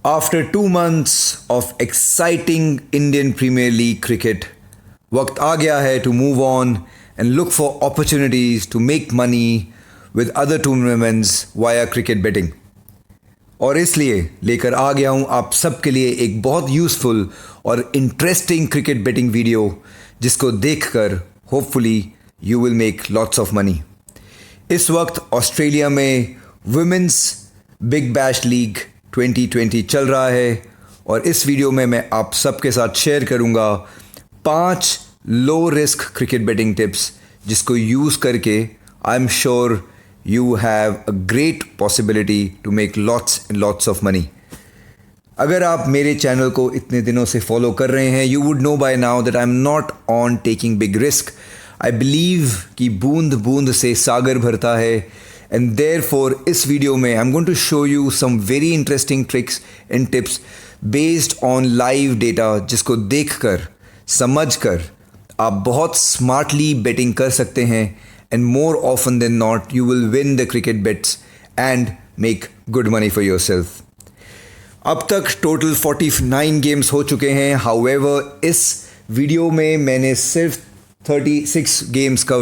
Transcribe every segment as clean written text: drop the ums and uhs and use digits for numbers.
After 2 months of exciting Indian Premier League cricket, वक्त आ गया है to move on and look for opportunities to make money with other tournaments via cricket betting. और इसलिए लेकर आ गया हूँ आप सबके लिए एक बहुत यूज़फुल और इंटरेस्टिंग क्रिकेट बेटिंग वीडियो जिसको देखकर hopefully you will make lots of money. इस वक्त ऑस्ट्रेलिया में वुमेन्स बिग बैश लीग 2020 चल रहा है और इस वीडियो में मैं आप सबके साथ शेयर करूंगा 5 low risk cricket betting tips जिसको यूज़ करके I am sure you have a great possibility to make lots and lots of money. अगर आप मेरे चैनल को इतने दिनों से फॉलो कर रहे हैं you would know by now that I'm not on taking big risk. I believe कि बूंद बूंद से सागर भरता है and therefore इस वीडियो में I'm going to show you some very interesting tricks and tips based on live data जिसको देखकर समझकर आप बहुत स्मार्टली बेटिंग कर सकते हैं and more often than not you will win the cricket bets and make good money for yourself. अब तक टोटल 49 गेम्स हो चुके हैं. हाउएवर इस वीडियो में मैंने सिर्फ 36 गेम्स का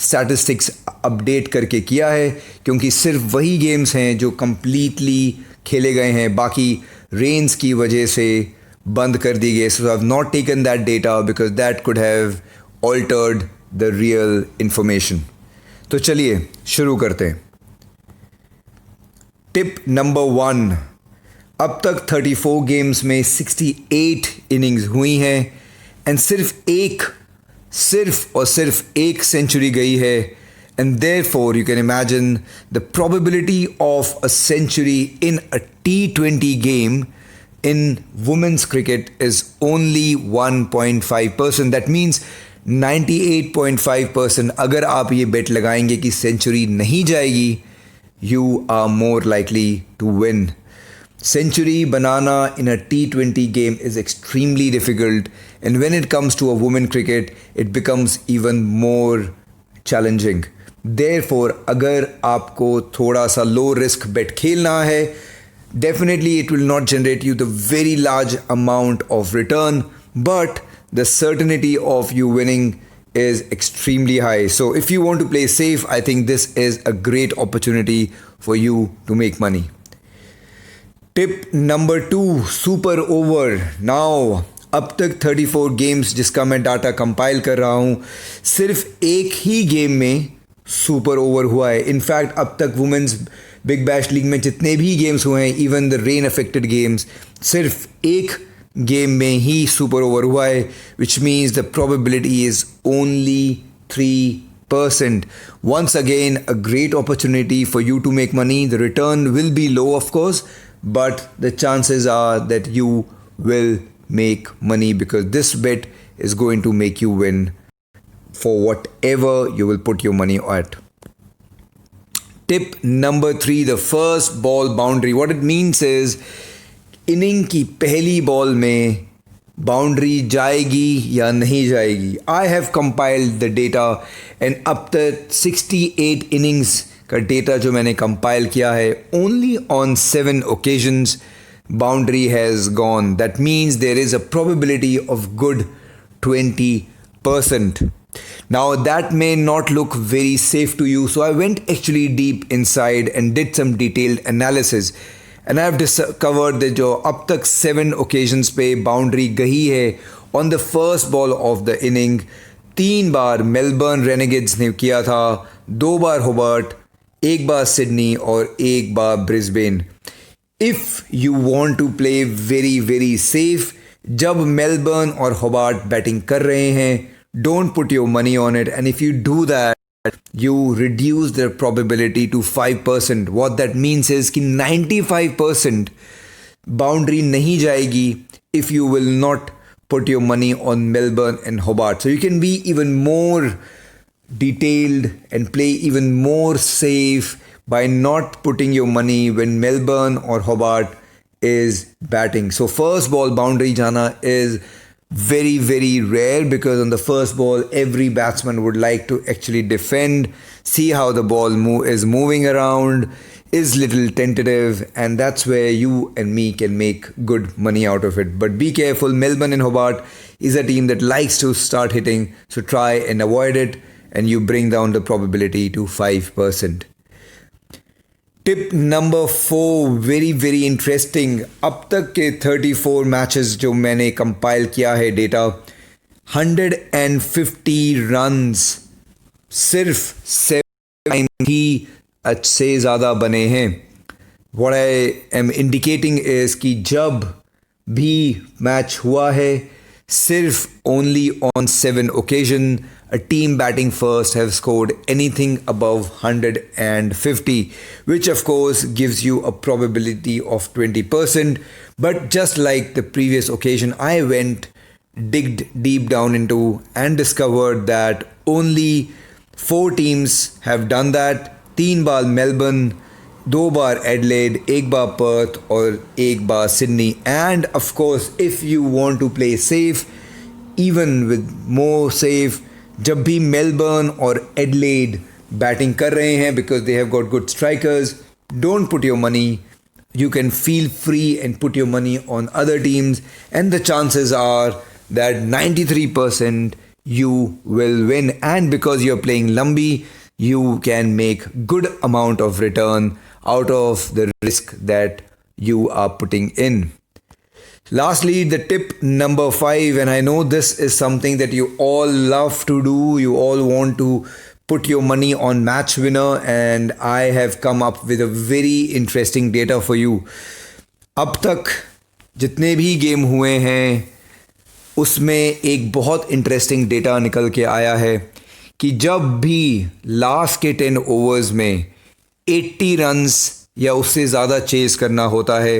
स्टैटिस्टिक्स अपडेट करके किया है क्योंकि सिर्फ वही गेम्स हैं जो कम्प्लीटली खेले गए हैं, बाकी रेन्स की वजह से बंद कर दी गई. So I have not taken that data because that could have altered the real information. तो चलिए शुरू करते हैं. Tip number 1. अब तक 34 गेम्स में 68 इनिंग्स हुई हैं एंड सिर्फ एक सेंचुरी गई है and therefore you can imagine the probability of a century in a T20 game in women's cricket is only 1.5%. That means 98.5% अगर आप ये बेट लगाएंगे कि सेंचुरी नहीं जाएगी you are more likely to win. Century banana in a T20 game is extremely difficult and when it comes to a women cricket it becomes even more challenging. Therefore अगर आपको थोड़ा सा low risk bet खेलना है definitely it will not generate you the very large amount of return but the certainty of you winning is extremely high. So if you want to play safe, I think this is a great opportunity for you to make money. Tip number 2, super over. Now अब तक 34 games जिसका मैं data compile कर रहा हूँ सिर्फ एक ही game में सुपर ओवर हुआ है. इनफैक्ट अब तक वुमेन्स बिग बैश लीग में जितने भी गेम्स हुए हैं even the rain affected games सिर्फ एक गेम में ही सुपर ओवर हुआ है which means the probability is only 3%. Once again a great opportunity for you to make money. The return will be low of course but the chances are that you will make money because this bet is going to make you win for whatever you will put your money at. Tip number 3, the first ball boundary. What it means is inning की पहली ball में boundary जाएगी या नहीं जाएगी. I have compiled the data and अब तक 68 innings का डेटा जो मैंने कंपाइल किया है only on 7 occasions boundary has gone. That means there is a probability of good 20%. Now that may not look very safe to you, so I went actually deep inside and did some detailed analysis and I have discovered that जो अब तक 7 occasions पे boundary गई है on the first ball of the inning 3 bar Melbourne Renegades ने किया था, 2 बार Hobart, 1 बार Sydney और 1 बार Brisbane. If you want to play very very safe जब मेलबर्न और होबार्ट बैटिंग कर रहे हैं don't put your money on it and if you do that you reduce the probability to 5%. What that means is कि 95% boundary नहीं जाएगी if you will not put your money on Melbourne and Hobart. So you can be even more detailed and play even more safe by not putting your money when Melbourne or Hobart is batting. So first ball boundary jana is very very rare because on the first ball every batsman would like to actually defend, see how the ball is moving around. is little tentative, and that's where you and me can make good money out of it. But be careful, Melbourne and Hobart is a team that likes to start hitting, so try and avoid it, and you bring down the probability to 5%. Tip number 4 very interesting. अब तक के 34 matches जो मैंने compile किया है data, 150 runs सिर्फ 7 ही से ज़्यादा बने हैं. What I am indicating is कि जब भी मैच हुआ है, सिर्फ only on 7 occasion a team batting first have scored anything above 150, which of course gives you a probability of 20%. But just like the previous occasion, I digged deep down into and discovered that only 4 teams have done that. 3 bar Melbourne, 2 bar Adelaide, 1 bar Perth और 1 बार Sydney. And of course, if you want to play safe, even with more safe, जब भी Melbourne और Adelaide batting कर रहे हैं, because they have got good strikers, don't put your money. You can feel free and put your money on other teams, and the chances are that 93% you will win. And because you're playing Lambi, you can make good amount of return out of the risk that you are putting in. Lastly, the tip number 5, and I know this is something that you all love to do. You all want to put your money on match winner, and I have come up with a very interesting data for you. अब तक जितने भी game हुए हैं उसमें एक बहुत interesting data निकल के आया है कि जब भी लास्ट के 10 ओवर्स में 80 रन्स या उससे ज़्यादा चेस करना होता है,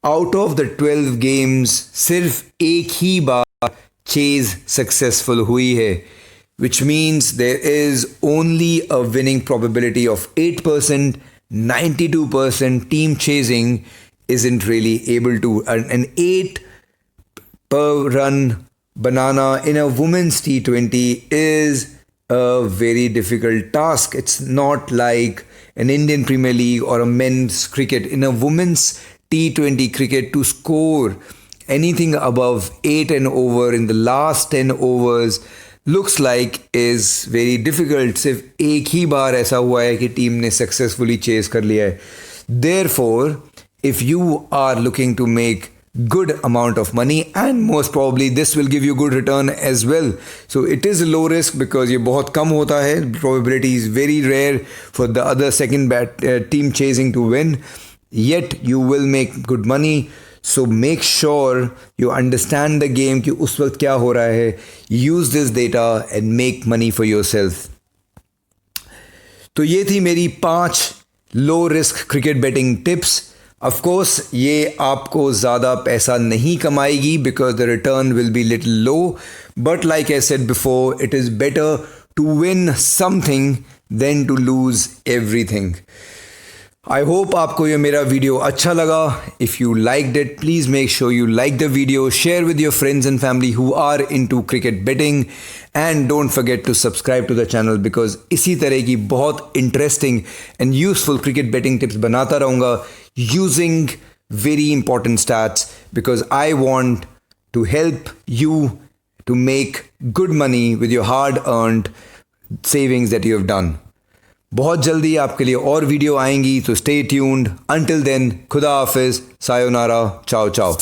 आउट ऑफ द 12 गेम्स सिर्फ एक ही बार चेज सक्सेसफुल हुई है, which means there is only a winning probability of 8%. 92% team chasing isn't really able to. An 8 per run banana in a women's T20 is a very difficult task. It's not like an Indian Premier League or a men's cricket. In a women's T20 cricket, to score anything above 8 and over in the last 10 overs looks like is very difficult. सिर्फ एक ही बार ऐसा हुआ है कि team ने successfully chess कर लिया है. Therefore, if you are looking to make good amount of money, and most probably this will give you good return as well, so it is a low risk because ये बहुत कम होता है. Probability is very rare for the other second team chasing to win, yet you will make good money. So make sure you understand the game कि उस वक्त क्या हो रहा है. Use this data and make money for yourself. तो ये थी मेरी 5 low risk cricket betting tips. Of course ये आपको ज़्यादा पैसा नहीं कमाएगी because the return will be little low, but like I said before, it is better to win something than to lose everything. I hope आपको ये मेरा video अच्छा लगा. If you liked it, please make sure you like the video, share with your friends and family who are into cricket betting, and don't forget to subscribe to the channel because इसी तरह की बहुत interesting and useful cricket betting tips बनाता रहूँगा using very important stats because I want to help you to make good money with your hard-earned savings that you have done. बहुत जल्दी आपके लिए और वीडियो आएंगी, तो स्टे ट्यून्ड. अंटिल देन, खुदा हाफिज, सायोनारा, चाओ चाओ.